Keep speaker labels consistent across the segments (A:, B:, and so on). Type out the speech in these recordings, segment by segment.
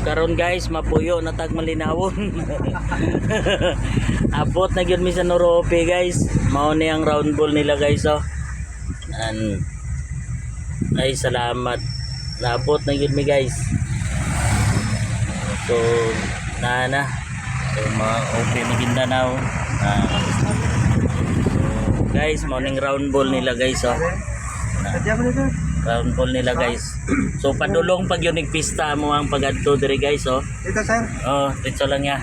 A: karon guys mapuyo na tag malinawon. Abot na gyud mi sa Norope guys. Mao ni ang round ball nila guys oh. Ay salamat. Naabot na gyud mi guys. So na. So ma-open Maguindanao. Guys, morning round ball nila guys oh. Round ball nila guys. So padulong pag yun nagpista mo ang pagadto diri guys oh.
B: Dito sir.
A: Oh, dito lang ya.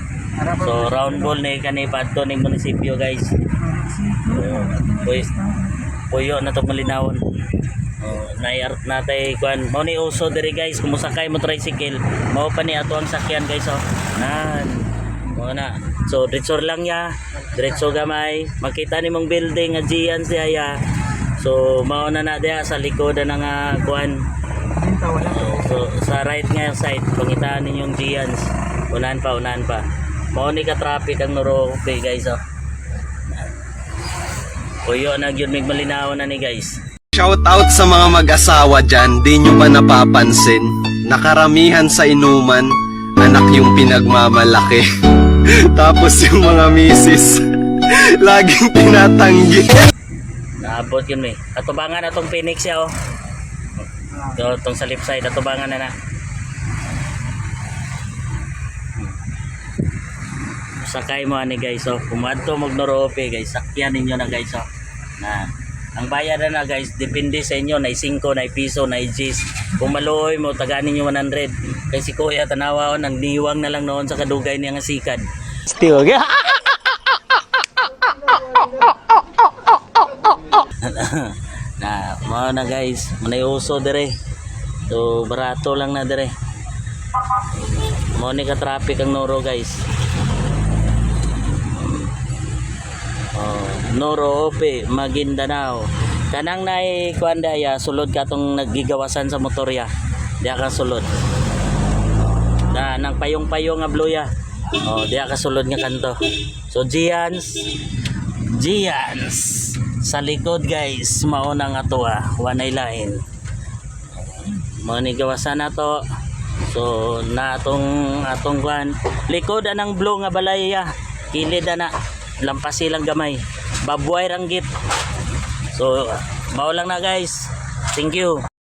A: So round ball ni kani padto ning munisipyo guys. Boys, puyo na to malinawon. Oh, naiyart natay kuan. Mao ni uso diri guys, kumusakay mo tricycle. Mao pa ni ato ang sakyan guys oh. Mao na. So diretso lang ya. Diretso gamay. Makita nimong building nga Gian siya. So mao na diha sa likod ng kuan. So sa right nga side, pangitaan ninyong Gians. Unahan pa. Mao ni ka traffic ang Norope guys oh. Puyo na gyud mig malinaw na ni guys.
C: Shout out sa mga mag-asawa dyan, di nyo ba napapansin? Nakaramihan sa inuman, anak yung pinagmamalaki. Tapos yung mga misis, laging tinatanggi.
A: Naabot yun may. Atubangan atong Phoenix ya oh. Itong sa left side, atubangan na. Sakay mo ani guys oh. Kumadto mag Norope guys, sakyan ninyo na guys oh. Ang bayaran na guys, depende sa inyo, na 5, na piso, na G's. Kung maluoy mo, taganin nyo 100. Kaya si Kuya tanawa nang niwang na lang noon sa kadugay niya nga sikad. Still, Mao na guys, manay uso dire. So barato lang na dire. Mao ni ka traffic ang Noro guys. Norope, Maguindanao. Kanang nay kuan daya sulod ka tong naggigawasan sa motorya. Diya ka sulod. Nang payong-payong nga bluya. Diya ka sulod nga kanto. So Gians sa likod guys, mao nang ato wanay lain. Mao ni gawasan nato. So na atong kuan likod anang blue nga balaya. Kilid ana lampasi lang gamay. Babuay ranggit. So mao lang na guys. Thank you.